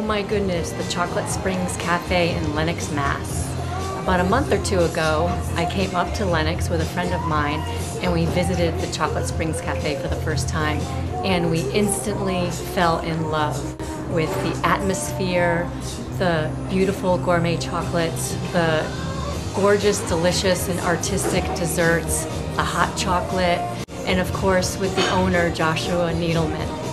my goodness, the Chocolate Springs Cafe in Lenox, Mass. About a month or two ago, I came up to Lenox with a friend of mine and we visited the Chocolate Springs Cafe for the first time, and we instantly fell in love with the atmosphere, the beautiful gourmet chocolates, the gorgeous, delicious, and artistic desserts, the hot chocolate, and of course with the owner, Joshua Needleman.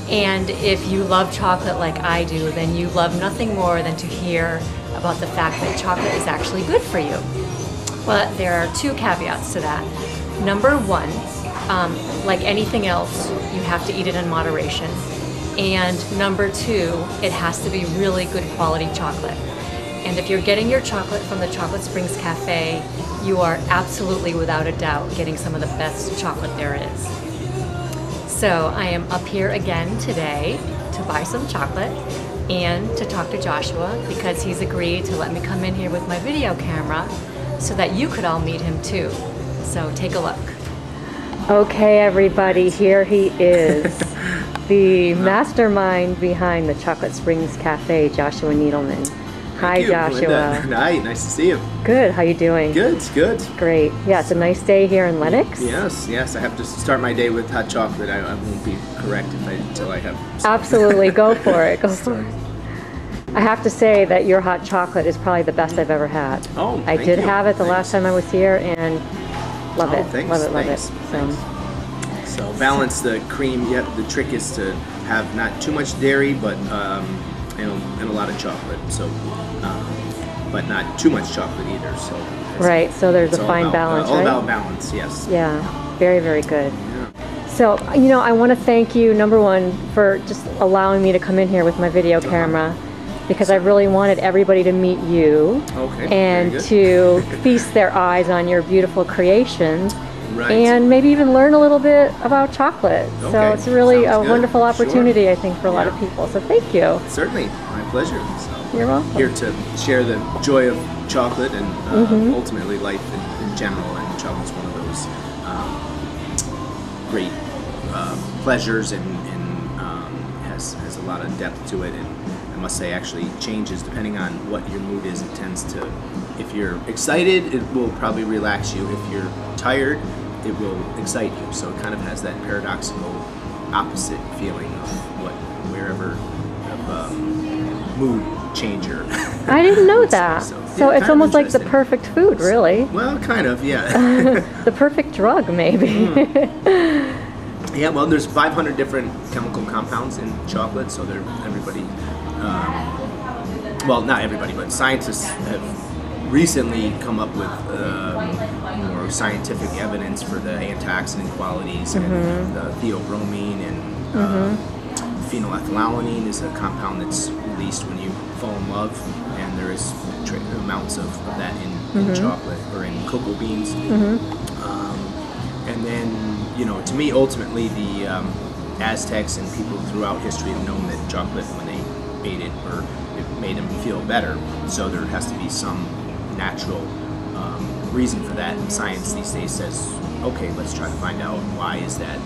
And if you love chocolate like I do, then you love nothing more than to hear about the fact that chocolate is actually good for you. But there are two caveats to that. Number one, like anything else, you have to eat it in moderation. And number two, it has to be really good quality chocolate. And if you're getting your chocolate from the Chocolate Springs Cafe, you are absolutely, without a doubt, getting some of the best chocolate there is. So I am up here again today to buy some chocolate and to talk to Joshua, because he's agreed to let me come in here with my video camera so that you could all meet him too. So take a look. Okay, everybody, here he is. The mastermind behind the Chocolate Springs Cafe, Joshua Needleman. Hi, Joshua. Hi, nice to see you. Good, how you doing? Good, good. Great. Yeah, it's a nice day here in Lenox. Yes, yes. I have to start my day with hot chocolate. I won't be correct until I have some. Absolutely, go for it. Go for it. I have to say that your hot chocolate is probably the best I've ever had. Oh, I did have it the last time I was here, and love it. Thanks, love it, love thanks, it. So balance the cream. Yeah, the trick is to have not too much dairy, but and a lot of chocolate. So, but not too much chocolate either. So right. So there's a fine balance, all right? about balance. Yes. Yeah. Very, very good. Yeah. So, you know, I want to thank you, number one, for just allowing me to come in here with my video camera, because I really wanted everybody to meet you and to feast their eyes on your beautiful creations. Right. And maybe even learn a little bit about chocolate. Okay. So it's really a wonderful opportunity, I think, for a lot of people. So thank you. Certainly, my pleasure. So you're welcome. Here to share the joy of chocolate and ultimately life in general. And chocolate's one of those great pleasures and has a lot of depth to it. And I must say, actually changes depending on what your mood is. It tends to, if you're excited, it will probably relax you. If you're tired, it will excite you. So it kind of has that paradoxical opposite feeling of wherever mood changer. I didn't know that. So it's almost like the perfect food, really. Well, kind of, yeah. The perfect drug, maybe. Yeah, well, there's 500 different chemical compounds in chocolate, so everybody, well, not everybody, but scientists have recently come up with more scientific evidence for the antioxidant qualities, and the theobromine and phenylethylamine is a compound that's released when you fall in love, and there is amounts of that in chocolate or in cocoa beans. And then, you know, to me, ultimately, the Aztecs and people throughout history have known that chocolate, when they ate it, or it made them feel better. So there has to be some natural reason for that. And science these days says, okay, let's try to find out why is that,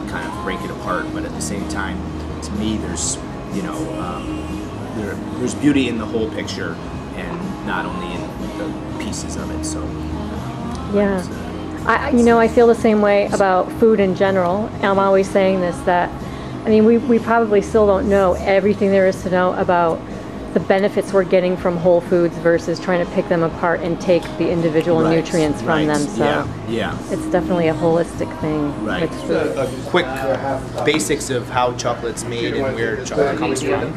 kind of break it apart. But at the same time, to me, there's, you know, there's beauty in the whole picture and not only in the pieces of it. So yeah. You know, I feel the same way about food in general. I'm always saying this, that, I mean, we probably still don't know everything there is to know about the benefits we're getting from whole foods versus trying to pick them apart and take the individual nutrients from them. So it's definitely a holistic thing with food. A quick basics of how chocolate's made and where chocolate comes from.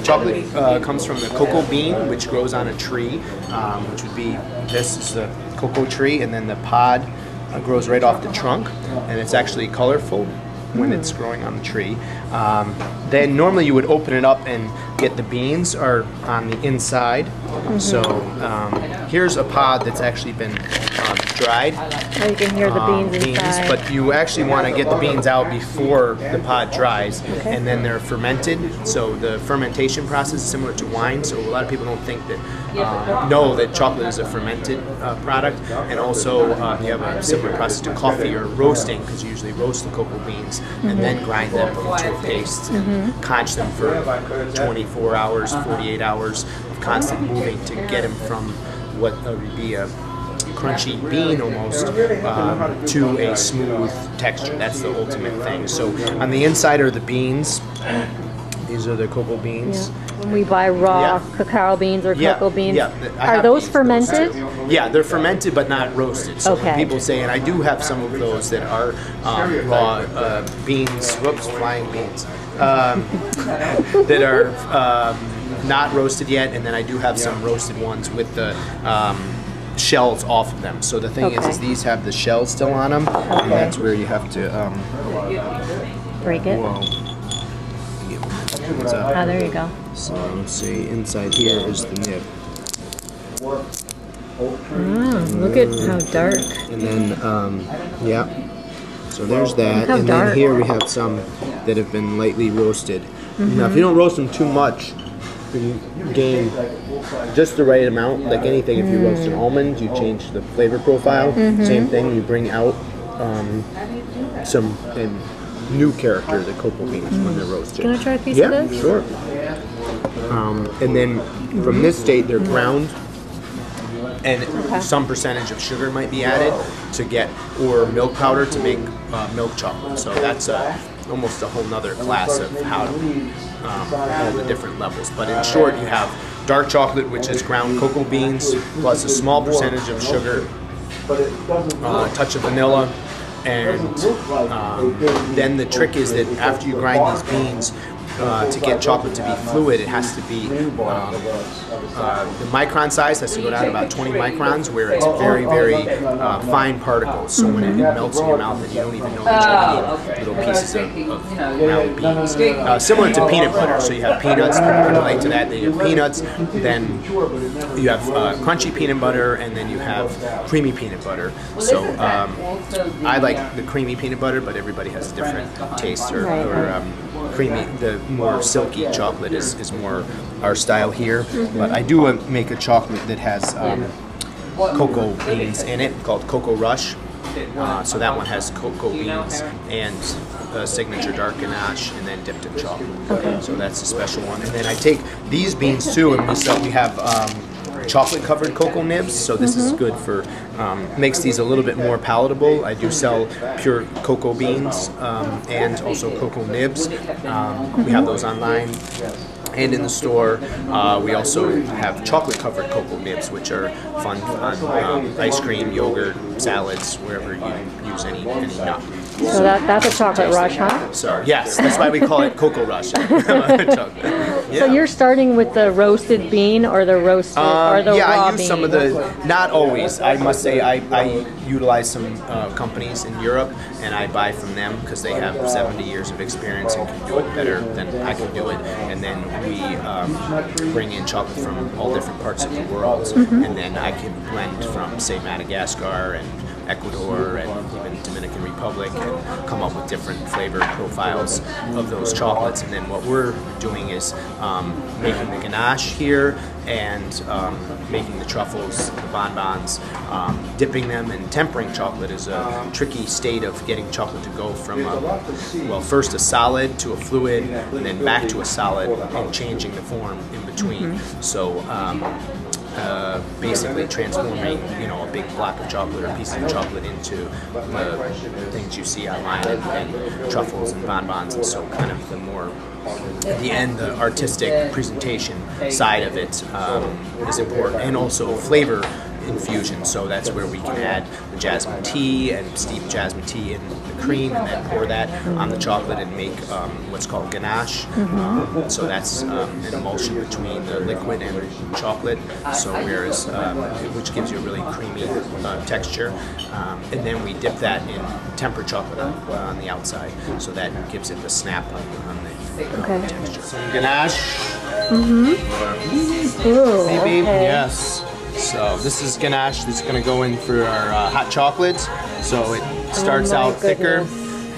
Chocolate comes from the cocoa bean, which grows on a tree, which would be, this is the cocoa tree, and then the pod grows right off the trunk, and it's actually colorful when it's growing on the tree. Then normally you would open it up and get the beans are on the inside. So here's a pod that's actually been dried. Oh, you can hear the beans inside. But you actually want to get the beans out before the pod dries, and then they're fermented. So the fermentation process is similar to wine. So a lot of people don't think that know that chocolate is a fermented product, and also you have a similar process to coffee or roasting, because you usually roast the cocoa beans and then grind them into a paste and conch them for 24 hours, 48 hours of constant moving to get them from what would be a crunchy bean almost to a smooth texture. That's the ultimate thing. So on the inside are the beans. These are the cocoa beans. Yeah. When we buy raw cacao beans or cocoa beans, are those fermented? Yeah, they're fermented but not roasted. So when people say, and I do have some of those that are raw beans, whoops, flying beans, that are not roasted yet, and then I do have some roasted ones with the shells off of them. So the thing is these have the shells still on them, and that's where you have to break it. Oh, there you go. So let's see, inside here is the nib. Look at how dark. And then, so there's that. And then here we have some that have been lightly roasted. Now, if you don't roast them too much, you gain just the right amount. Like anything, if you roast an almond, you change the flavor profile. Same thing, you bring out some new character, the cocoa beans, when they're roasted. Can I try a piece of this? Yeah, sure. And then from this state, they're ground, and some percentage of sugar might be added to get, or milk powder to make milk chocolate. So that's almost a whole nother class of how all the different levels. But in short, you have dark chocolate, which is ground cocoa beans, plus a small percentage of sugar, a touch of vanilla, and then the trick is that after you grind these beans, to get chocolate to be fluid, it has to be the micron size has to go down to about 20 microns, where it's very, very fine particles. So when it melts in your mouth, and you don't even know that you're eating little pieces of ground beans. Similar to peanut butter. So you have peanuts, people can relate to that. Then you have peanuts, then you have crunchy peanut butter, and then you have creamy peanut butter. So I like the creamy peanut butter, but everybody has a different taste, or creamy, the more silky chocolate is more our style here. But I do make a chocolate that has cocoa beans in it, called Cocoa Rush. So that one has cocoa beans and a signature dark ganache, and then dipped in chocolate. So that's a special one. And then I take these beans too, and we have chocolate covered cocoa nibs, so this is good for makes these a little bit more palatable. I do sell pure cocoa beans and also cocoa nibs. We have those online and in the store. We also have chocolate covered cocoa nibs, which are fun on ice cream, yogurt, salads, wherever you use any nut. So that's a chocolate rush, huh? Sorry, yes, that's why we call it Cocoa Rush. So you're starting with the roasted bean, or the roasted, or the raw bean? Yeah, I use some of the, not always. I must say I utilize some companies in Europe, and I buy from them because they have 70 years of experience and can do it better than I can do it. And then we bring in chocolate from all different parts of the world, and then I can blend from, say, Madagascar and Ecuador and even Dominican Republic, and come up with different flavor profiles of those chocolates. And then what we're doing is making the ganache here, and making the truffles, the bonbons, dipping them, and tempering chocolate is a tricky state of getting chocolate to go from first a solid to a fluid, and then back to a solid, and changing the form in between. So basically transforming, a big block of chocolate or piece of chocolate into the things you see online, and truffles and bonbons, and so kind of the more, at the end, the artistic presentation side of it is important, and also flavor infusion. So that's where we can add the jasmine tea and steep jasmine tea in the cream, and then pour that on the chocolate and make what's called ganache. So that's an emulsion between the liquid and chocolate. So whereas which gives you a really creamy texture, and then we dip that in tempered chocolate on the outside, so that gives it the snap on the texture. Some ganache. Ooh, Maybe, okay. yes. So this is ganache. This is going to go in for our hot chocolates. So it starts out thicker,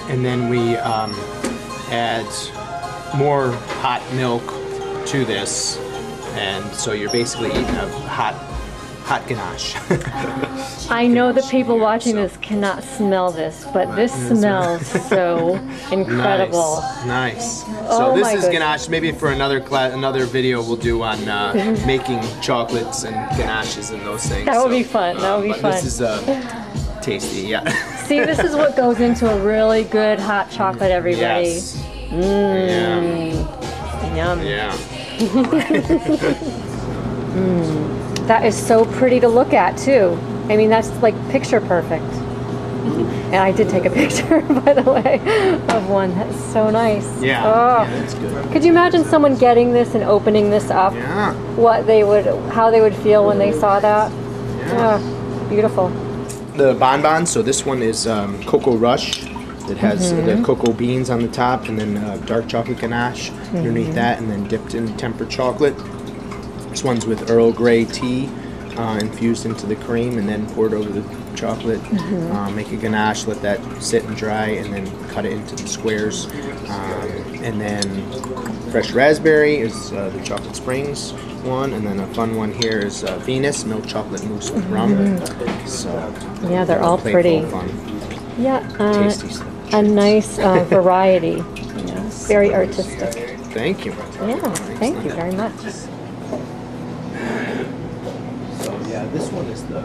and then we add more hot milk to this, and so you're basically eating a hot ganache. I know the people watching this cannot smell this, but this smells so incredible. Nice. Oh So this my is goodness. ganache. Maybe for another video we'll do on making chocolates and ganaches and those things. That would be fun. That would be but fun. This is tasty. Yeah. See, this is what goes into a really good hot chocolate, everybody. Yes. Yum. Yeah. That is so pretty to look at, too. I mean, that's like picture perfect. And I did take a picture, by the way, of one. That's so nice. Yeah. Oh. Yeah, that's good. Could you imagine someone getting this and opening this up? Yeah. How they would feel when they saw that? Yeah. Oh, beautiful. The bonbons. So this one is Cocoa Rush. It has the cocoa beans on the top, and then dark chocolate ganache underneath that, and then dipped in tempered chocolate. This one's with Earl Grey tea infused into the cream and then poured over the chocolate. Make a ganache, let that sit and dry, and then cut it into the squares. And then fresh raspberry is the Chocolate Springs one, and then a fun one here is Venus, milk chocolate mousse with rum. So Yeah, they're all playful, pretty. fun, Yeah, tasty stuff. a nice variety. You know, very artistic. Thank you. Yeah, thank you very much. So yeah, this one is the